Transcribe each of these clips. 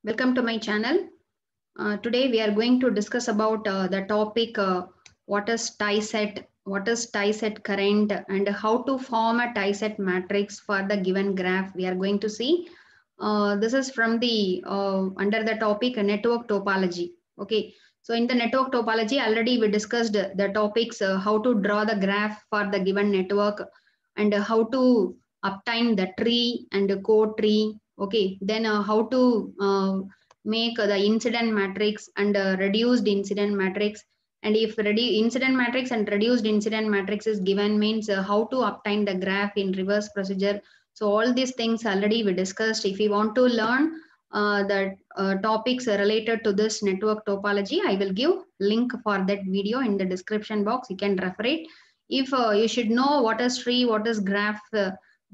Welcome to my channel. Today we are going to discuss about the topic what is tie set, what is tie set current, and how to form a tie set matrix for the given graph. We are going to see. This is from the under the topic network topology. Okay, so in the network topology already we discussed the topics how to draw the graph for the given network and how to obtain the tree and the core tree. Okay, then how to make the incident matrix and reduced incident matrix, and if incident matrix and reduced incident matrix is given means how to obtain the graph in reverse procedure. So all these things already we discussed. If you want to learn the topics related to this network topology, I will give link for that video in the description box. You can refer it. If you should know what is tree, what is graph,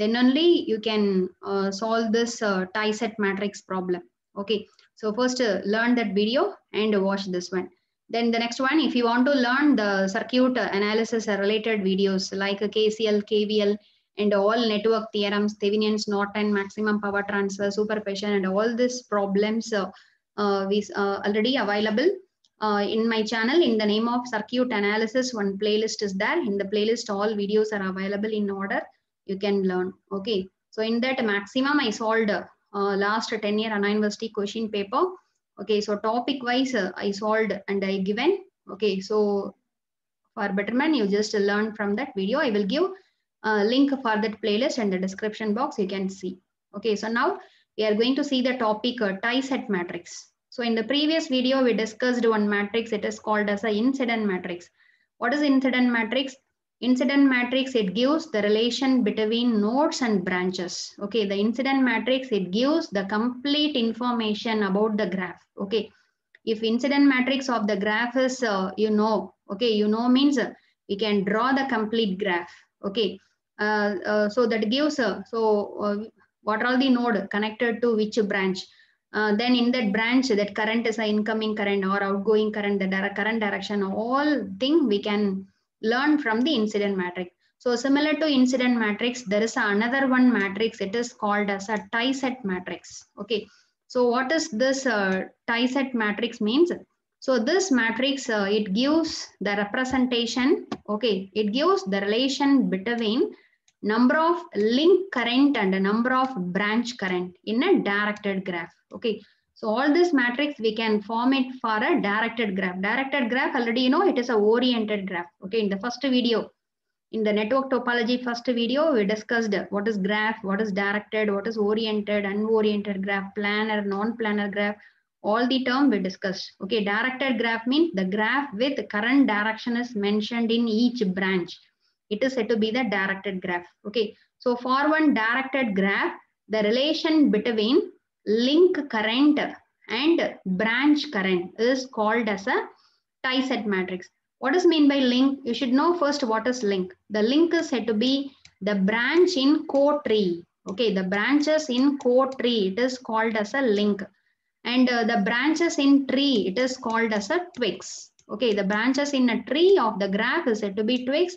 then only you can solve this tie set matrix problem. Okay, so first learn that video and watch this one. Then the next one, if you want to learn the circuit analysis related videos like KCL, KVL, and all network theorems, Thevenin's, Norton, maximum power transfer, superposition, and all these problems we already available in my channel in the name of circuit analysis. One playlist is there. In the playlist, all videos are available in order. You can learn. Okay, so in that maximum, I solved last 10-year Anna University question paper. Okay, so topic wise, I solved and I given. Okay, so for betterment, you just learn from that video. I will give a link for that playlist in the description box. You can see. Okay, so now we are going to see the topic tie set matrix. So in the previous video, we discussed one matrix. It is called as a incident matrix. What is incident matrix? Incident matrix, it gives the relation between nodes and branches. Okay, the incident matrix, it gives the complete information about the graph. Okay, if incident matrix of the graph is okay, means we can draw the complete graph. Okay, so that gives what are the node connected to which branch, then in that branch that current is an incoming current or outgoing current, the current direction, all thing we can learn from the incident matrix. So similar to incident matrix, there is another one matrix. It is called as a tie set matrix. Okay, so what is this tie set matrix means? So this matrix, it gives the representation. Okay, it gives the relation between number of link current and the number of branch current in a directed graph. Okay, so all this matrix we can form it for a directed graph. Directed graph already it is a oriented graph. Okay, in the first video, in the network topology first video, we discussed what is graph, what is directed, what is oriented, unoriented graph, planar, non-planar graph, all the term we discussed. Okay, directed graph means the graph with current direction is mentioned in each branch. It is said to be the directed graph. Okay, so for one directed graph, the relation between link current and branch current is called as a tie set matrix. What is mean by link? You should know first what is link. The link is said to be the branch in core tree. Okay, the branches in core tree, it is called as a link. And the branches in tree, it is called as a twigs. Okay, the branches in a tree of the graph is said to be twigs.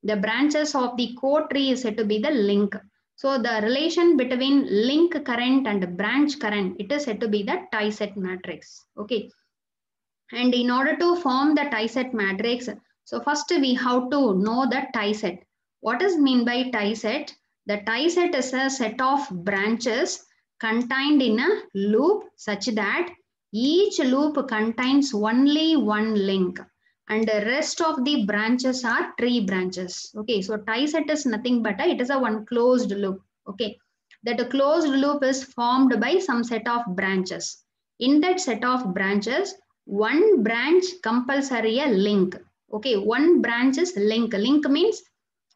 The branches of the core tree is said to be the link. So the relation between link current and branch current, it is said to be the tie set matrix. Okay. And in order to form the tie set matrix, so first we have to know the tie set. What is mean by tie set? The tie set is a set of branches contained in a loop such that each loop contains only one link and the rest of the branches are tree branches. Okay, so tie set is nothing but it is a one closed loop. Okay, that a closed loop is formed by some set of branches. In that set of branches, one branch compulsory a link. Okay, one branch is link. Link means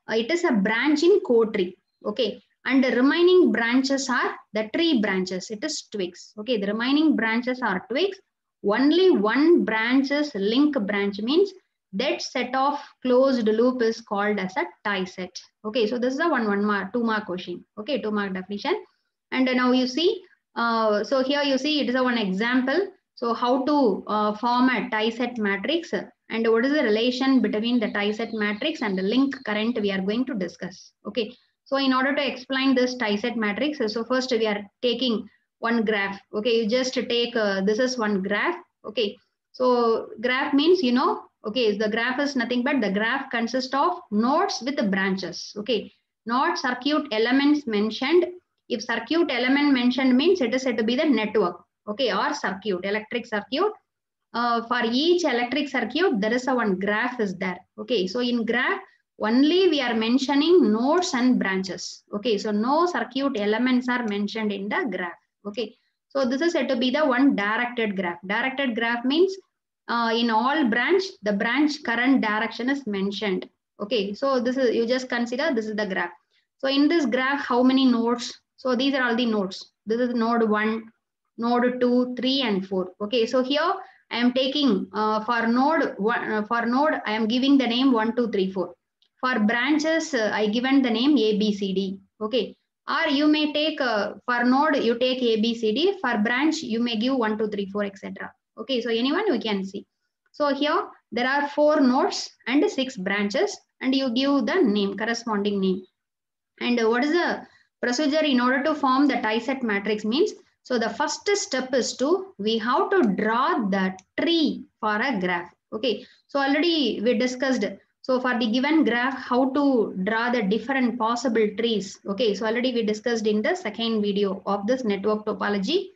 it is a branch in core tree. Okay, and the remaining branches are the tree branches. It is twigs. Okay, the remaining branches are twigs. Only one branch is link branch means that set of closed loop is called as a tie set. Okay, so this is a 2-mark question. Okay, 2-mark definition. And now you see, so here you see it is a one example. So how to form a tie set matrix and what is the relation between the tie set matrix and the link current we are going to discuss. Okay, so in order to explain this tie set matrix, so first we are taking one graph. Okay, you just take this is one graph. Okay, so graph means, you know, okay, the graph is nothing but the graph consists of nodes with the branches. Okay, not circuit elements mentioned. If circuit element mentioned means it is said to be the network. Okay, or circuit, electric circuit. For each electric circuit, there is a one graph is there. Okay, so in graph, only we are mentioning nodes and branches. Okay, so no circuit elements are mentioned in the graph. Okay, so this is said to be the one directed graph. Directed graph means in all branch, the branch current direction is mentioned. Okay, so this is, you just consider this is the graph. So in this graph, how many nodes? So these are all the nodes. This is node 1, node 2, 3 and 4. Okay, so here I am taking for node I am giving the name 1, 2, 3, 4. For branches, I given the name A, B, C, D. Okay, or you may take for node you take A, B, C, D. For branch you may give 1, 2, 3, 4, etc. Okay, so anyone we can see. So here there are 4 nodes and 6 branches, and you give the name, corresponding name. And what is the procedure in order to form the tie-set matrix means? So the first step is we have to draw the tree for a graph. Okay, so already we discussed. So for the given graph, how to draw the different possible trees. Okay, so already we discussed in the second video of this network topology.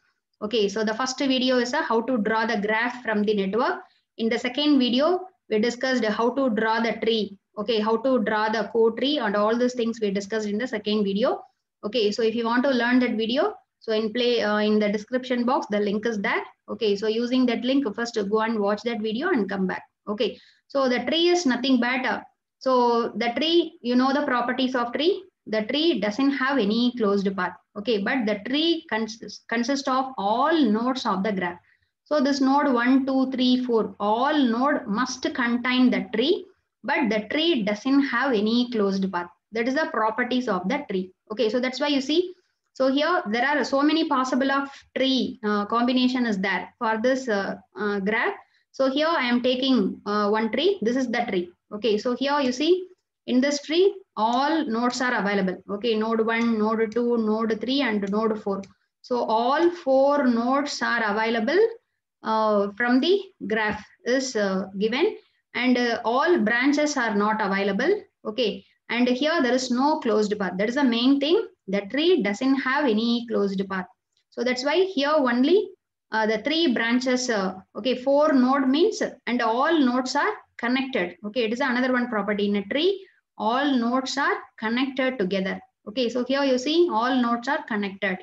Okay, so the first video is how to draw the graph from the network. In the second video, we discussed how to draw the tree. Okay, how to draw the code tree and all these things we discussed in the second video. Okay, so if you want to learn that video, so in the description box, the link is there. Okay, so using that link, first go and watch that video and come back. Okay, so the tree is nothing but, so the tree, you know the properties of tree. The tree doesn't have any closed path. Okay, but the tree consists of all nodes of the graph. So this node 1, 2, 3, 4, all node must contain the tree, but the tree doesn't have any closed path. That is the properties of the tree. Okay, so that's why you see, so here there are so many possible of tree combination is there for this graph. So here I am taking one tree. This is the tree. Okay, so here you see in this tree all nodes are available. Okay, node 1, node 2, node 3 and node 4. So all 4 nodes are available from the graph is given, and all branches are not available. Okay, and here there is no closed path. That is the main thing. The tree doesn't have any closed path. So that's why here only the 3 branches, okay, 4 node means, and all nodes are connected. Okay, it is another one property in a tree. All nodes are connected together. Okay, so here you see all nodes are connected.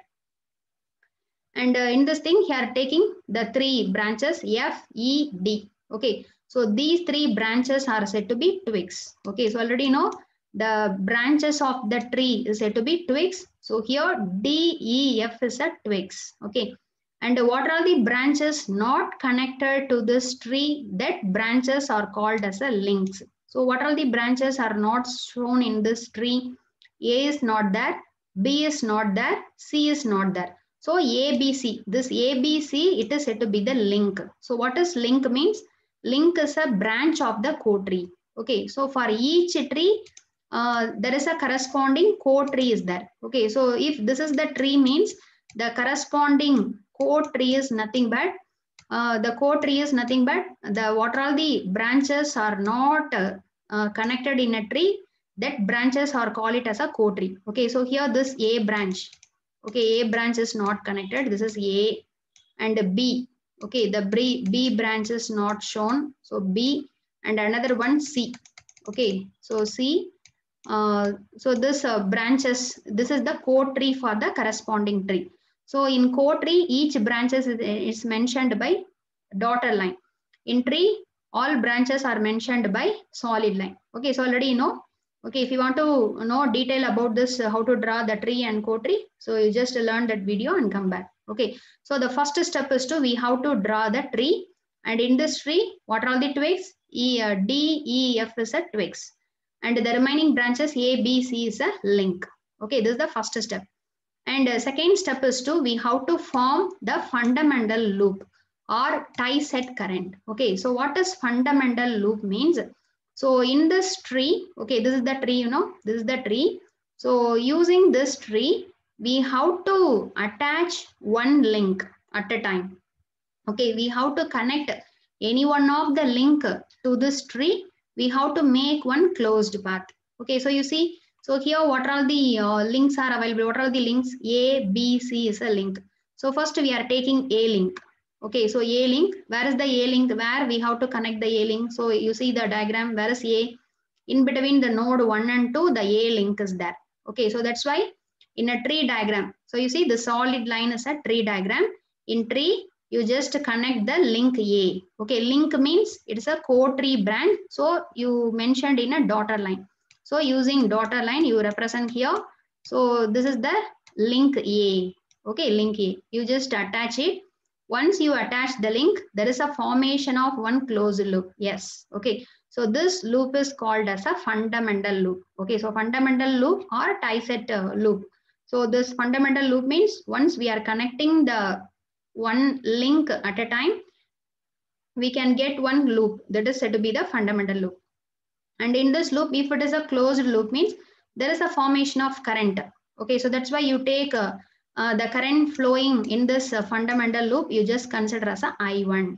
And in this thing here taking the 3 branches F, E, D. Okay, so these 3 branches are said to be twigs. Okay, so already know the branches of the tree is said to be twigs. So here D, E, F is a twigs. Okay, and what are the branches not connected to this tree? That branches are called as a links. So what are the branches are not shown in this tree? A is not there, B is not there, C is not there. So ABC, this ABC, it is said to be the link. So what is link means? Link is a branch of the code tree. Okay, so for each tree, there is a corresponding code tree is there. Okay, so if this is the tree means the corresponding code tree is nothing but the code tree is nothing but the what are the branches are not connected in a tree, that branches are call it as a code tree. Okay, so here this A branch. Okay, A branch is not connected. This is A and B. Okay, the B branch is not shown. So B and another one C. Okay, so C. So this branches, this is the code tree for the corresponding tree. So in code tree, each branches is mentioned by dotted line. In tree, all branches are mentioned by solid line. Okay, so already you know. Okay, if you want to know detail about this, how to draw the tree and code tree, so you just learn that video and come back. Okay, so the first step is we have to draw the tree, and in this tree, what are the twigs? D, E, F is a twigs, and the remaining branches A, B, C is a link. Okay, this is the first step. And second step is we have to form the fundamental loop or tie set current. Okay, so what is fundamental loop means? So in this tree, okay, this is the tree, you know, this is the tree. So using this tree, we have to attach one link at a time. Okay, we have to connect any one of the link to this tree. We have to make one closed path. Okay, so you see, so here what are the links are available? What are the links? A, B, C is a link. So first we are taking A link. Okay, so A link, where is the A link? Where we have to connect the A link? So you see the diagram, where is A? In between the node 1 and 2, the A link is there. Okay, so that's why in a tree diagram, so you see the solid line is a tree diagram. In tree, you just connect the link A. Okay, link means it's a co-tree branch. So you mentioned in a dotted line. So using dotted line, you represent here. So this is the link A. Okay, link A. You just attach it. Once you attach the link, there is a formation of one closed loop. Yes. Okay. So this loop is called as a fundamental loop. Okay. So fundamental loop or tie set loop. So this fundamental loop means once we are connecting the one link at a time, we can get one loop that is said to be the fundamental loop. And in this loop, if it is a closed loop, means there is a formation of current. Okay, so that's why you take the current flowing in this fundamental loop, you just consider as a I1.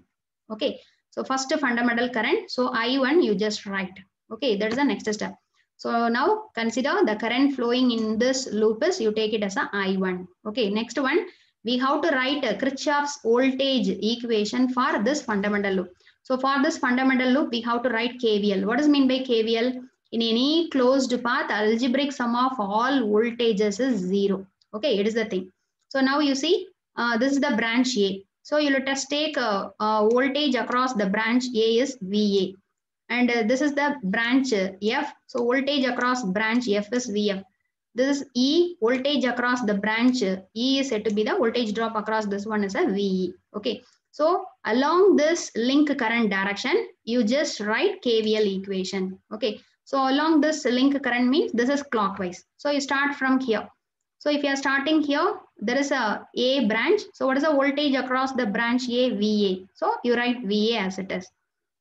Okay, so first fundamental current, so I1 you just write. Okay, that is the next step. So now consider the current flowing in this loop is you take it as a I1. Okay, next one, we have to write Kirchhoff's voltage equation for this fundamental loop. So for this fundamental loop, we have to write KVL. What does mean by KVL? In any closed path, algebraic sum of all voltages is 0. Okay, it is the thing. So now you see, this is the branch A. So you let us take voltage across the branch A is VA. And this is the branch F. So voltage across branch F is VF. This is E, voltage across the branch E is said to be the voltage drop across this one is a VE. Okay. So along this link current direction, you just write KVL equation. Okay. So along this link current means this is clockwise. So you start from here. So if you are starting here, there is a branch. So what is the voltage across the branch A? VA. So you write VA as it is.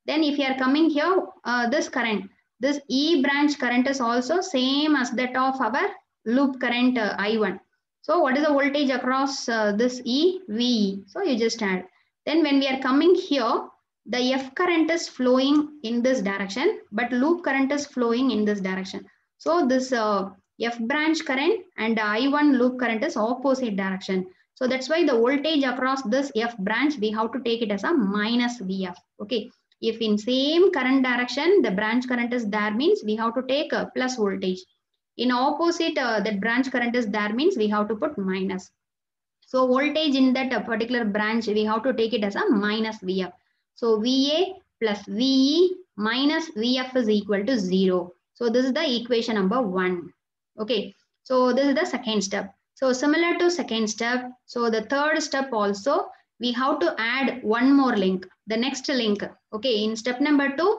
Then if you are coming here, this current, this E branch current is also same as that of our loop current I1. So what is the voltage across this E? VE. So you just add. Then when we are coming here, the F current is flowing in this direction, but loop current is flowing in this direction. So this F branch current and I1 loop current is opposite direction. So that's why the voltage across this F branch, we have to take it as a minus VF. Okay. If in same current direction, the branch current is there means we have to take a plus voltage. In opposite, that branch current is there means we have to put minus. So voltage in that particular branch, we have to take it as a minus VF. So VA plus VE minus VF is equal to 0. So this is the equation number 1. Okay. So this is the second step. So similar to second step, so the third step also, we have to add one more link, the next link. Okay, in step number 2,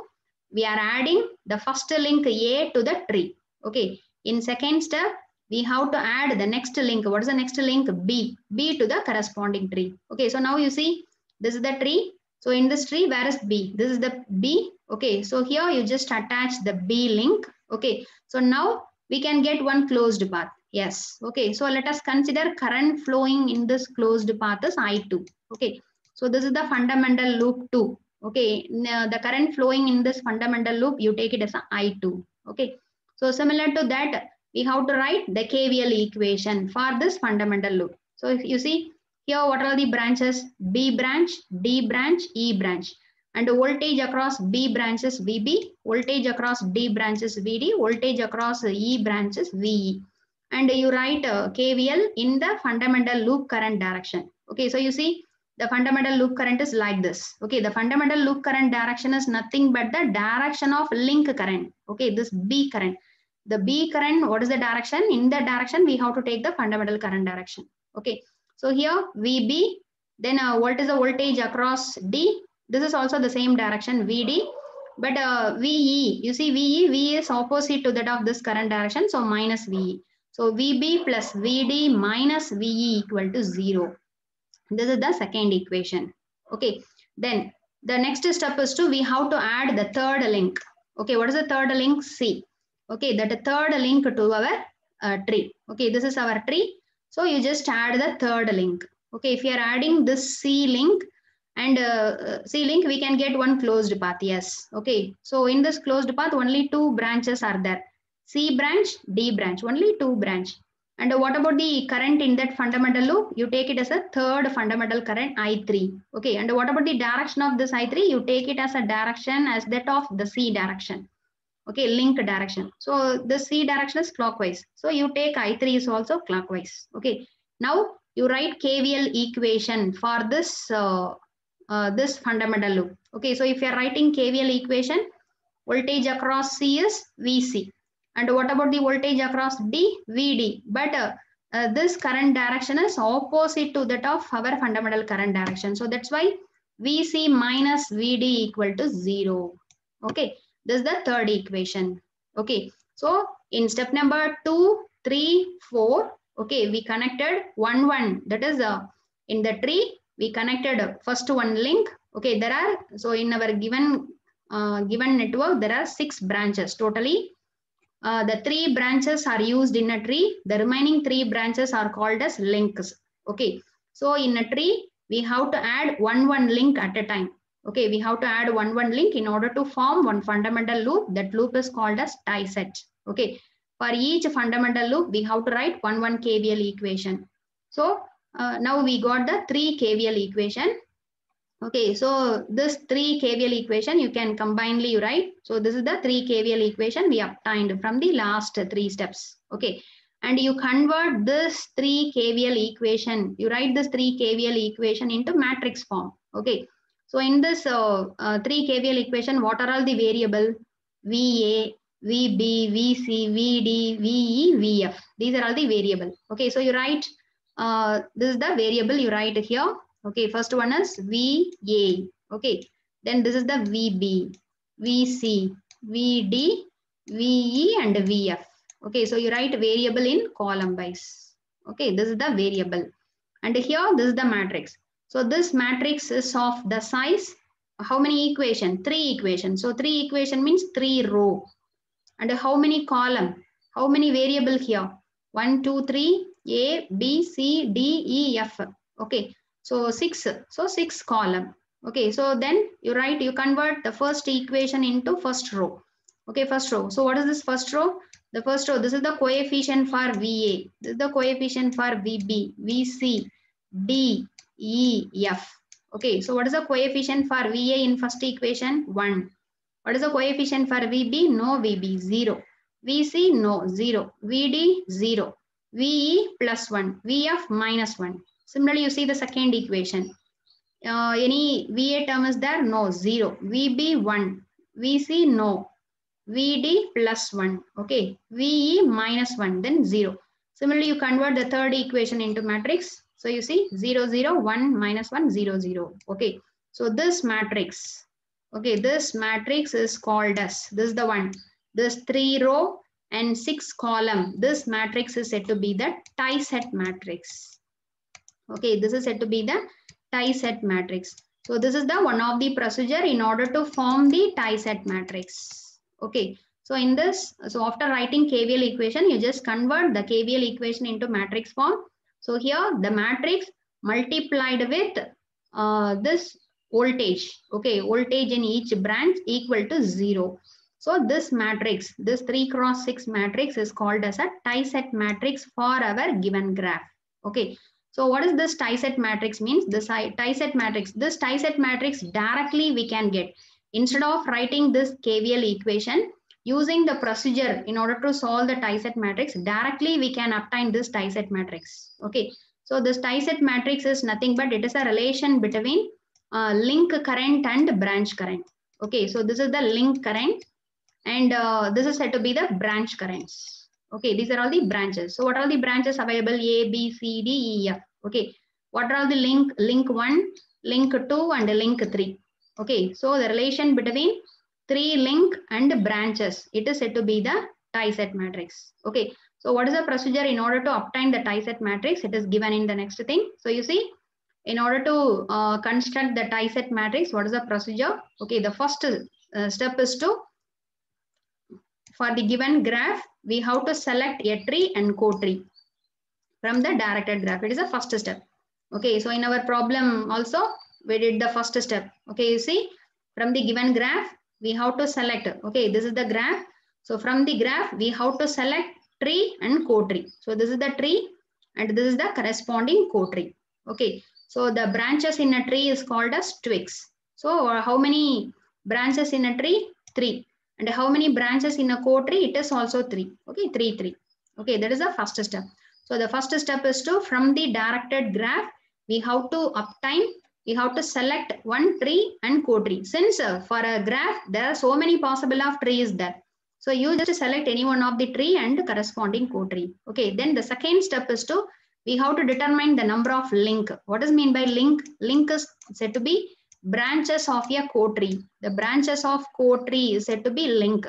we are adding the first link A to the tree. Okay, in second step, we have to add the next link. What is the next link? B to the corresponding tree. Okay, so now you see, this is the tree. So in this tree, where is B? This is the B. Okay, so here you just attach the B link. Okay, so now we can get one closed path. Yes. Okay. So let us consider current flowing in this closed path is I2. Okay. So this is the fundamental loop 2. Okay. The current flowing in this fundamental loop, you take it as a I2. Okay. So similar to that, we have to write the KVL equation for this fundamental loop. So if you see here, what are the branches? B branch, D branch, E branch. And the voltage across B branches VB, voltage across D branches VD, voltage across E branches VE. And you write KVL in the fundamental loop current direction. Okay, so you see the fundamental loop current is like this. Okay, the fundamental loop current direction is nothing but the direction of link current. Okay, this B current. The B current, what is the direction? In the direction, we have to take the fundamental current direction. Okay, so here VB, then what is the voltage across D? This is also the same direction VD, but VE, you see VE is opposite to that of this current direction, so minus VE. So VB plus VD minus VE equal to 0. This is the second equation. Okay, then the next step is we have to add the third link. Okay, what is the third link? C. Okay, that third link to our tree. Okay, this is our tree. So you just add the third link. Okay, if you are adding this C link and C link, we can get one closed path. Yes. Okay. So in this closed path, only two branches are there. C branch, D branch, only two branch. And what about the current in that fundamental loop? You take it as a third fundamental current I3. Okay. And what about the direction of this I3? You take it as a direction as that of the C direction. Okay, link direction. So the C direction is clockwise. So you take I3 is also clockwise. Okay. Now you write KVL equation for this this fundamental loop. Okay. So if you are writing KVL equation, voltage across C is VC. And what about the voltage across D? VD. But this current direction is opposite to that of our fundamental current direction. So that's why VC minus VD equal to 0. Okay. This is the third equation. Okay. So in step number 2, 3, 4, okay, we connected 1, 1. That is in the tree, we connected first one link. Okay, there are, so in our given network, there are 6 branches totally. The 3 branches are used in a tree. The remaining 3 branches are called as links. Okay. So in a tree, we have to add one link at a time. Okay, we have to add one link in order to form one fundamental loop. That loop is called as tie set. Okay, for each fundamental loop, we have to write one KVL equation. So now we got the 3 KVL equation. Okay, so this 3 KVL equation you can combinedly write. So this is the 3 KVL equation we obtained from the last 3 steps. Okay, and you convert this 3 KVL equation. You write this 3 KVL equation into matrix form. Okay. So in this 3 KVL equation, what are all the variable? VA, VB, VC, VD, VE, VF. These are all the variable. Okay, so you write, this is the variable you write here. Okay, first one is VA. Okay, then this is the VB, VC, VD, VE and VF. Okay, so you write variable in column wise. Okay, this is the variable. And here, this is the matrix. So this matrix is of the size, how many equation? 3 equations. So 3 equation means 3 row. And how many column? How many variable here? 1, 2, 3, A, B, C, D, E, F. Okay. So 6. So 6 column. Okay. So then you write, you convert the first equation into first row. Okay. First row. So what is this first row? The first row, this is the coefficient for VA. This is the coefficient for VB, VC, D, E, F. Okay, so what is the coefficient for VA in first equation? 1. What is the coefficient for VB? No VB, 0. VC, no, 0. VD, 0. VE, plus 1. VF, minus 1. Similarly, you see the second equation. Any VA term is there? No, 0. VB, 1. VC, no. VD, plus 1. Okay, VE, minus 1, then 0. Similarly, you convert the third equation into matrix. So you see 0, 0, 1, minus 1, 0, 0. Okay. So this matrix, okay, this matrix is called as, this is the one, this 3 row and 6 column. This matrix is said to be the tie set matrix. Okay, this is said to be the tie set matrix. So this is the one of the procedure in order to form the tie set matrix. Okay. So in this, so after writing KVL equation, you just convert the KVL equation into matrix form. So here the matrix multiplied with this voltage, okay, voltage in each branch equal to 0. So this matrix, this 3 cross 6 matrix is called as a tie set matrix for our given graph. Okay. So what is this tie set matrix means? This tie set matrix, this tie set matrix directly we can get. Instead of writing this KVL equation, using the procedure in order to solve the tie set matrix, directly we can obtain this tie set matrix. Okay. So this tie set matrix is nothing but it is a relation between link current and branch current. Okay. So this is the link current and this is said to be the branch currents. Okay. These are all the branches. So what are the branches available? A, B, C, D, E, F. Okay. What are the link 1, link 2 and link 3? Okay. So the relation between 3 link and branches, it is said to be the tie set matrix. Okay. So what is the procedure in order to obtain the tie set matrix? It is given in the next thing. So you see, in order to construct the tie set matrix, what is the procedure? Okay. The first step is to, for the given graph, we have to select a tree and co-tree. from the directed graph. It is the first step. Okay, so in our problem also, we did the first step. Okay, you see, from the given graph, we have to select. Okay, this is the graph. So from the graph, we have to select tree and co-tree. So this is the tree and this is the corresponding co-tree. Okay, so the branches in a tree is called as twigs. So how many branches in a tree? 3. And how many branches in a co-tree? It is also 3. Okay, 3, 3. Okay, that is the first step. So the first step is to, from the directed graph, we have to obtain, we have to select one tree and co-tree. Since for a graph, there are so many possible of trees there. So you just select any one of the tree and corresponding co-tree. Okay, then the second step is to, we have to determine the number of link. What is mean by link? Link is said to be branches of a co-tree. The branches of co-tree is said to be link.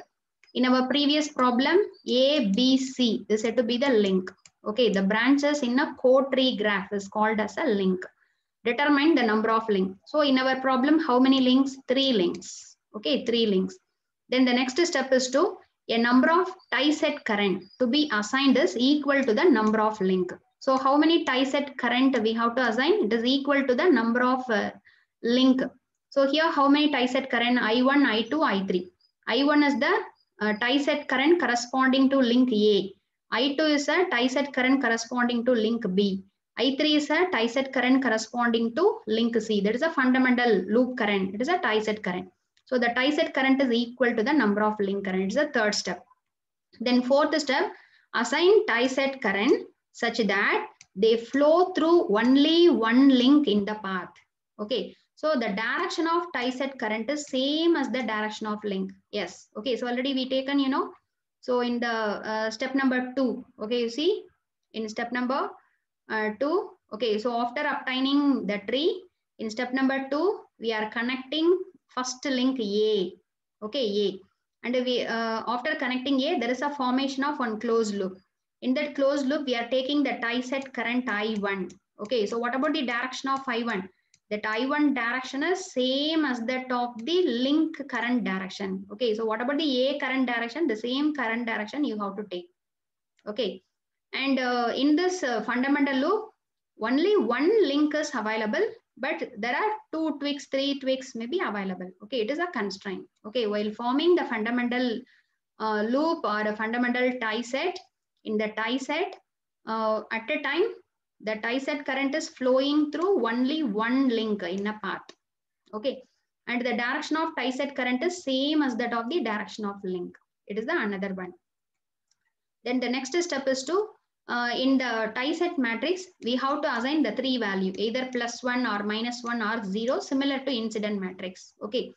In our previous problem, A, B, C is said to be the link. Okay, the branches in a co-tree graph is called as a link. Determine the number of links. So in our problem, how many links? 3 links. Okay, 3 links. Then the next step is to, a number of tie set current to be assigned is equal to the number of link. So how many tie set current we have to assign? It is equal to the number of link. So here how many tie set current? I1, I2, I3. I1 is the tie set current corresponding to link A. I2 is a tie set current corresponding to link B. I3 is a tie set current corresponding to link C. That is a fundamental loop current. It is a tie set current. So the tie set current is equal to the number of link current. It is the third step. Then fourth step, assign tie set current such that they flow through only one link in the path. Okay. So the direction of tie set current is same as the direction of link. Yes. Okay. So already we taken, you know, so in the step number 2, okay, you see in step number 2, okay, so after obtaining the tree, in step number 2, we are connecting first link A, okay, A. And we after connecting A, there is a formation of one closed loop. In that closed loop, we are taking the tie set current I1. Okay, so what about the direction of I1? That I1 direction is same as that of the link current direction. Okay, so what about the A current direction? The same current direction you have to take. Okay, and in this fundamental loop, only one link is available, but there are 2 twigs, 3 twigs may be available. Okay, it is a constraint. Okay, while forming the fundamental loop or a fundamental tie set, in the tie set, at a time, the tie set current is flowing through only one link in a path. Okay, and the direction of tie set current is same as that of the direction of link. It is the another one. Then the next step is to, in the tie set matrix, we have to assign the 3 value, either +1 or -1 or 0, similar to incident matrix. Okay,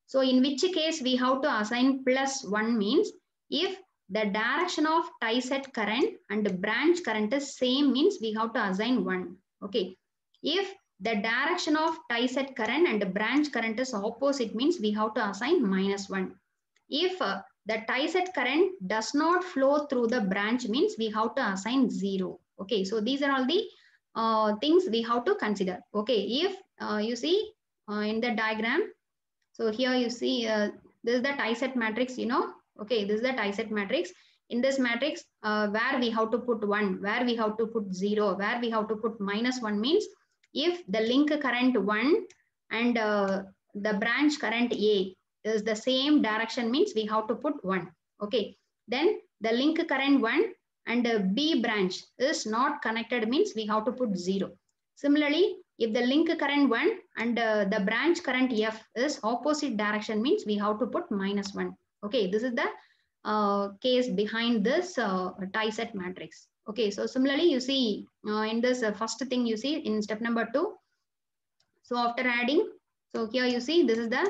so in which case we have to assign +1 means if the direction of tie set current and branch current is same means we have to assign 1. Okay, if the direction of tie set current and branch current is opposite means we have to assign -1. If the tie set current does not flow through the branch means we have to assign 0. Okay, so these are all the things we have to consider. Okay, if you see in the diagram, so here you see this is the tie set matrix, you know. Okay, this is the tie set matrix. In this matrix, where we have to put 1, where we have to put 0, where we have to put -1 means if the link current 1 and the branch current A is the same direction means we have to put 1. Okay, then the link current 1 and B branch is not connected means we have to put 0. Similarly, if the link current 1 and the branch current F is opposite direction means we have to put -1. Okay, this is the case behind this tie set matrix. Okay, so similarly you see in this first thing you see in step number 2. So after adding, so here you see this is the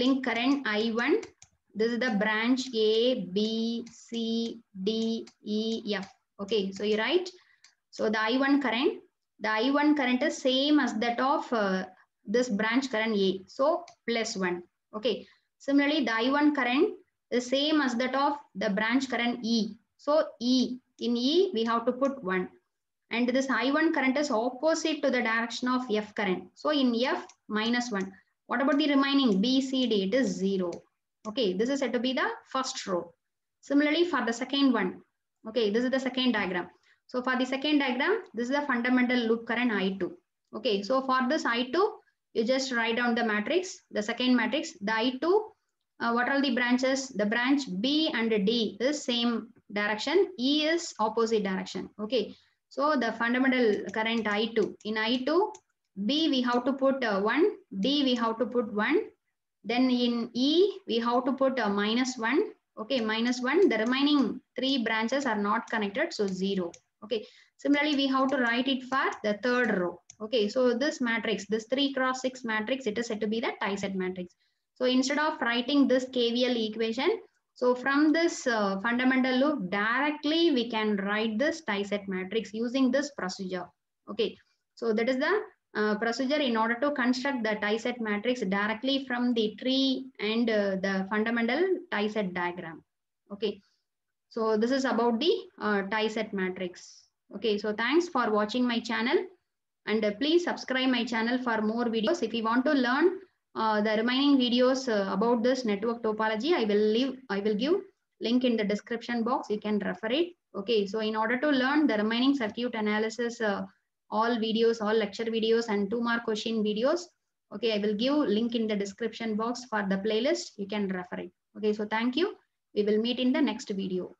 link current I1. This is the branch A, B, C, D, E, F. Okay, so you write. So the I1 current is same as that of this branch current A. So +1. Okay. Similarly, the I1 current is same as that of the branch current E. So E, in E we have to put 1. And this I1 current is opposite to the direction of F current. So in F, -1. What about the remaining B, C, D? It is 0. Okay, this is said to be the first row. Similarly, for the second one, okay, this is the second diagram. So for the second diagram, this is the fundamental loop current I2. Okay, so for this I2, you just write down the matrix, the second matrix, the I2, what are the branches? The branch B and D is same direction, E is opposite direction. Okay, so the fundamental current I2, in I2, B we have to put 1, D we have to put 1, then in E we have to put -1. Okay, -1, the remaining 3 branches are not connected, so 0. Okay, similarly we have to write it for the third row. Okay, so this matrix, this 3 cross 6 matrix, it is said to be the tie-set matrix. So instead of writing this KVL equation, so from this fundamental loop, directly we can write this tie-set matrix using this procedure. Okay, so that is the procedure in order to construct the tie-set matrix directly from the tree and the fundamental tie-set diagram. Okay, so this is about the tie-set matrix. Okay, so thanks for watching my channel, and please subscribe my channel for more videos. If you want to learn the remaining videos about this network topology, I will give link in the description box. You can refer it. Okay, so in order to learn the remaining circuit analysis, all videos, all lecture videos and 2 mark question videos, okay, I will give link in the description box for the playlist. You can refer it. Okay, so thank you. We will meet in the next video.